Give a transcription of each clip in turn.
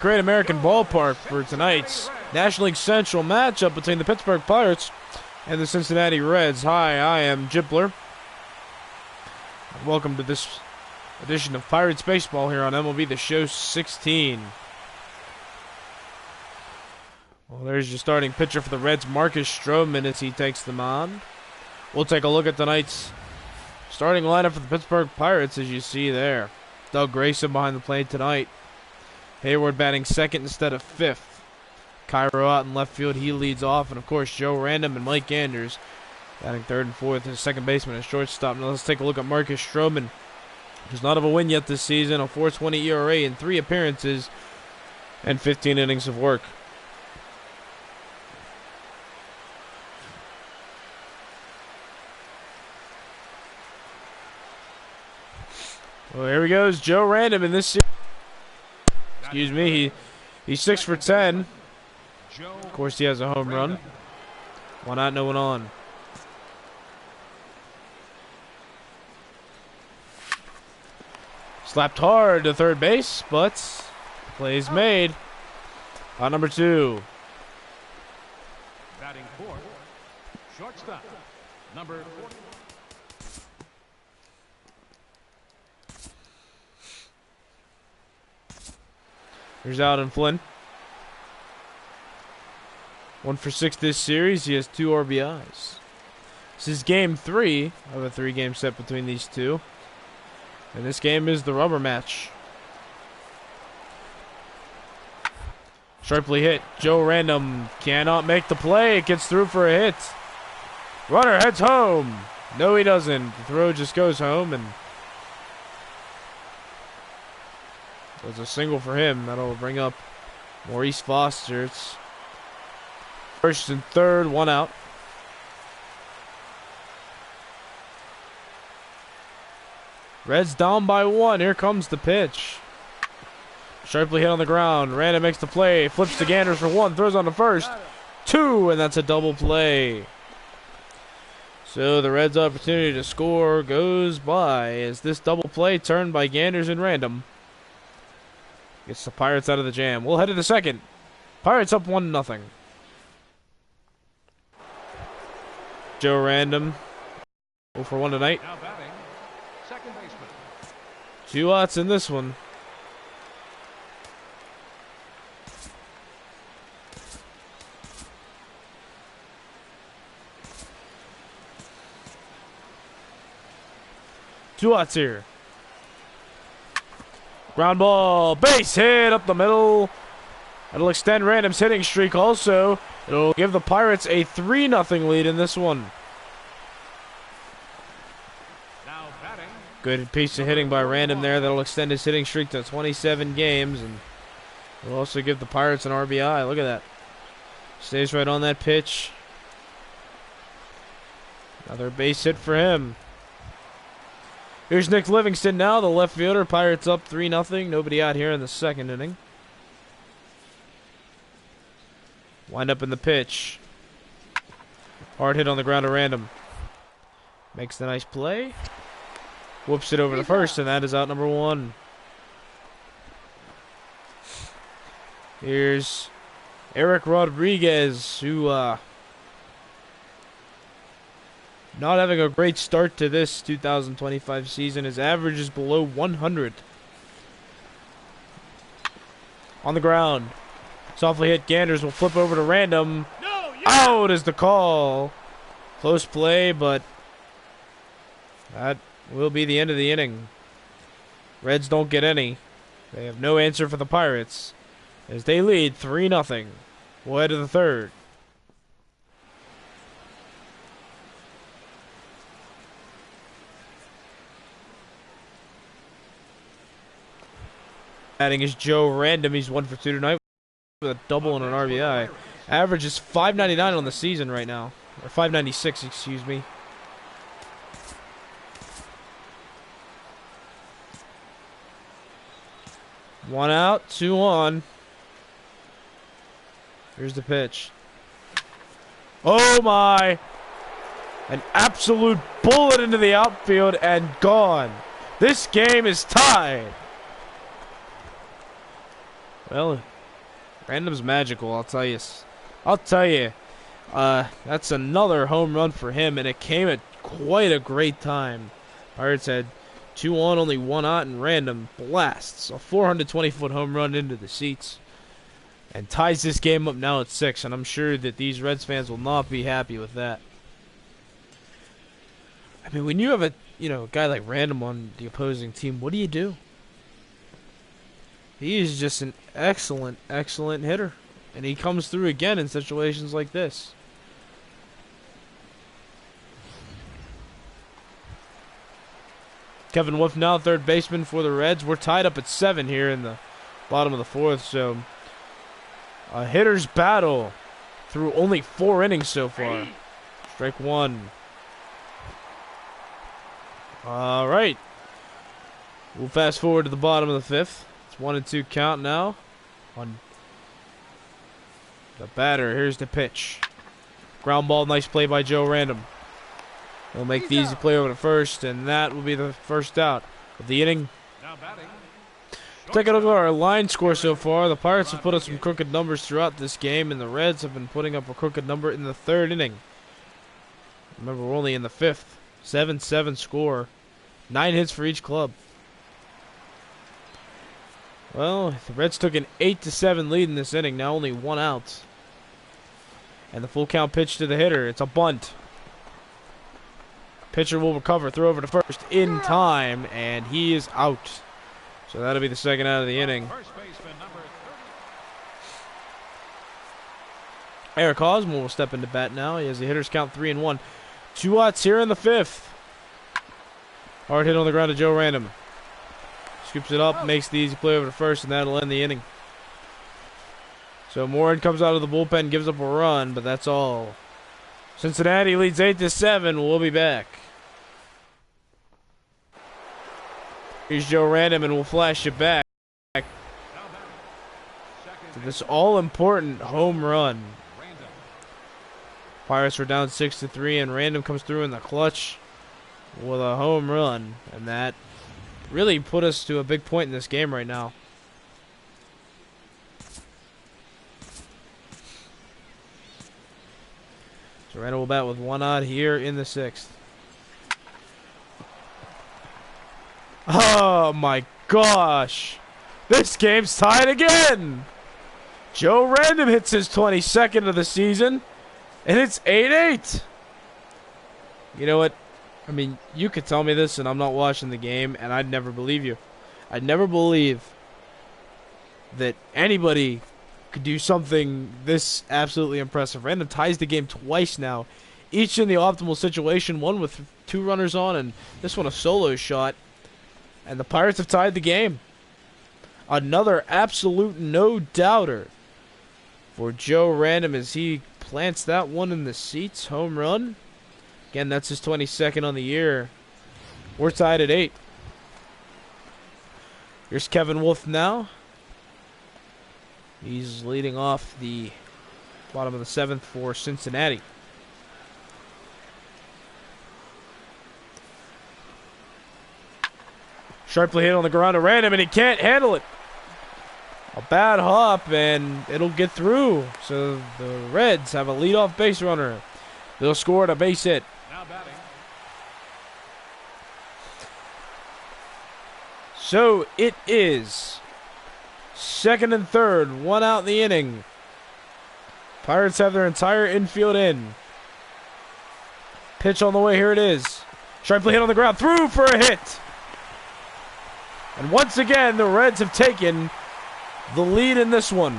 Great American Ballpark for tonight's National League Central matchup between the Pittsburgh Pirates and the Cincinnati Reds. Hi, I am Jibler. Welcome to this edition of Pirates Baseball here on MLB The Show 16. Well, there's your starting pitcher for the Reds, Marcus Stroman, as he takes the mound. We'll take a look at tonight's starting lineup for the Pittsburgh Pirates, as you see there. Doug Grayson behind the plate tonight. Hayward batting second instead of fifth. Cairo out in left field, he leads off. And, of course, Joe Random and Mike Anders batting third and fourth. His second baseman and shortstop. Now let's take a look at Marcus Stroman. Does not have a win yet this season. A 4.20 ERA in 3 appearances and 15 innings of work. Well, here he goes, Joe Random in this series. Excuse me, he's 6 for 10. Of course, he has a home run. One out, no one on. Slapped hard to third base, but plays made. Out number 2. Batting fourth, shortstop, number 40. Here's Alden Flynn. 1 for 6 this series. He has 2 RBIs. This is game 3 of a 3-game set between these two. And this game is the rubber match. Sharply hit. Joe Random cannot make the play. It gets through for a hit. Runner heads home. No, he doesn't. The throw just goes home, and there's a single for him. That'll bring up Maurice Foster. It's first and third, 1 out. Reds down by 1. Here comes the pitch. Sharply hit on the ground. Random makes the play. Flips to Ganders for 1. Throws on to first. 2, and that's a double play. So the Reds' opportunity to score goes by as this double play turned by Ganders and Random gets the Pirates out of the jam. We'll head to the second. Pirates up 1-0. Joe Random 0 for 1 tonight. Now batting, second baseman. 2 outs in this one. Two outs here. Ground ball, base hit up the middle. It'll extend Random's hitting streak also. It'll give the Pirates a 3-0 lead in this one. Now batting. Good piece of hitting by Random there. That'll extend his hitting streak to 27 games. And it'll also give the Pirates an RBI. Look at that. Stays right on that pitch. Another base hit for him. Here's Nick Livingston now, the left fielder. Pirates up 3-0. Nobody out here in the second inning. Wind up in the pitch. Hard hit on the ground to Random. Makes the nice play. Whoops it over to first, and that is out number 1. Here's Eric Rodriguez, who not having a great start to this 2025 season. His average is below 100. On the ground. Softly hit. Ganders will flip over to Random. No, Out is the call. Close play, but that will be the end of the inning. Reds don't get any. They have no answer for the Pirates as they lead 3-0. We'll head to the third. Batting is Joe Random. He's 1 for 2 tonight with a double and an RBI. Average is .599 on the season right now. Or .596, excuse me. One out, 2 on. Here's the pitch. Oh my! An absolute bullet into the outfield and gone. This game is tied. Well, Random's magical, I'll tell you. I'll tell you. That's another home run for him, and it came at quite a great time. Pirates had 2 on, only 1 out, and Random blasts a 420-foot home run into the seats and ties this game up now at 6, and I'm sure that these Reds fans will not be happy with that. I mean, when you have a guy like Random on the opposing team, what do? He is just an excellent, excellent hitter, and he comes through again in situations like this. Kevin Wolf now third baseman for the Reds. We're tied up at 7 here in the bottom of the 4th, so a hitter's battle through only 4 innings so far. Strike 1. All right. We'll fast forward to the bottom of the 5th. It's 1-2 count now on the batter. Here's the pitch. Ground ball, nice play by Joe Random. He'll make the easy play over to first, and that will be the first out of the inning. Take a look at our line score so far. The Pirates have put up some crooked numbers throughout this game, and the Reds have been putting up a crooked number in the 3rd inning. Remember, we're only in the 5th. 7-7 score. 9 hits for each club. Well, the Reds took an 8-7 lead in this inning. Now only 1 out. And the full count pitch to the hitter. It's a bunt. Pitcher will recover. Throw over to first in time, and he is out. So that'll be the 2nd out of the inning. Eric Oswald will step into bat now. He has the hitters count 3-1. 2 outs here in the 5th. Hard hit on the ground to Joe Random. Scoops it up, makes the easy play over to first, and that'll end the inning. So Morin comes out of the bullpen, gives up a run, but that's all. Cincinnati leads 8-7. We'll be back. Here's Joe Random, and we'll flash it back to this all-important home run. Pirates were down 6-3, and Random comes through in the clutch with a home run, and that really put us to a big point in this game right now. So Random will bat with 1 out here in the 6th. Oh my gosh! This game's tied again! Joe Random hits his 22nd of the season, and it's 8-8! You know what? I mean, you could tell me this and I'm not watching the game, and I'd never believe you. I'd never believe that anybody could do something this absolutely impressive. Random ties the game twice now, each in the optimal situation, one with 2 runners on, and this one a solo shot. And the Pirates have tied the game. Another absolute no-doubter for Joe Random as he plants that one in the seats. Home run. Again, that's his 22nd on the year. We're tied at 8. Here's Kevin Wolf now. He's leading off the bottom of the 7th for Cincinnati. Sharply hit on the ground to Random, and he can't handle it. A bad hop, and it'll get through. So the Reds have a leadoff base runner. They'll score at a base hit. Now batting. So it is 2nd and 3rd, 1 out in the inning. Pirates have their entire infield in. Pitch on the way, here it is. Sharply hit on the ground, through for a hit. And once again, the Reds have taken the lead in this one.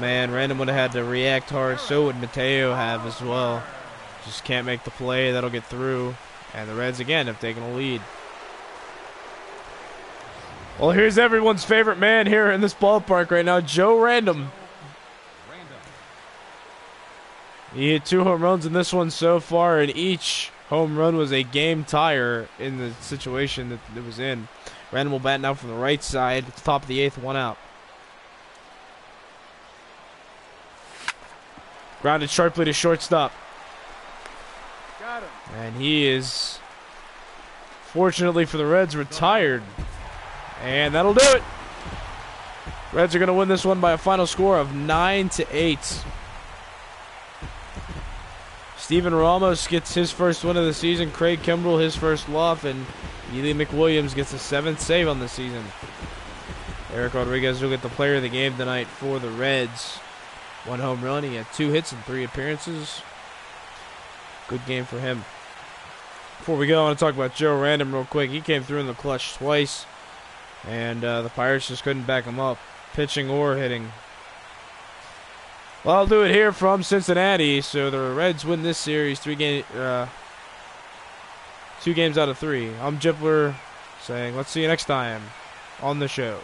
Man, Random would have had to react hard. So would Mateo have as well. Just can't make the play. That'll get through. And the Reds, again, have taken a lead. Well, here's everyone's favorite man here in this ballpark right now, Joe Random. He hit 2 home runs in this one so far, and each home run was a game tire in the situation that it was in. Random will bat now from the right side. It's top of the 8th, 1 out. Grounded sharply to shortstop. Got him. And he is, fortunately for the Reds, retired. And that'll do it. Reds are going to win this one by a final score of 9-8. Steven Ramos gets his first win of the season. Craig Kimbrell his first loss, and Ely McWilliams gets a 7th save on the season. Eric Rodriguez will get the player of the game tonight for the Reds. 1 home run. He had 2 hits in 3 appearances. Good game for him. Before we go, I want to talk about Joe Random real quick. He came through in the clutch twice, and the Pirates just couldn't back him up, pitching or hitting. Well, I'll do it here from Cincinnati. So the Reds win this series 2 games out of 3. I'm Jipler saying let's see you next time on the show.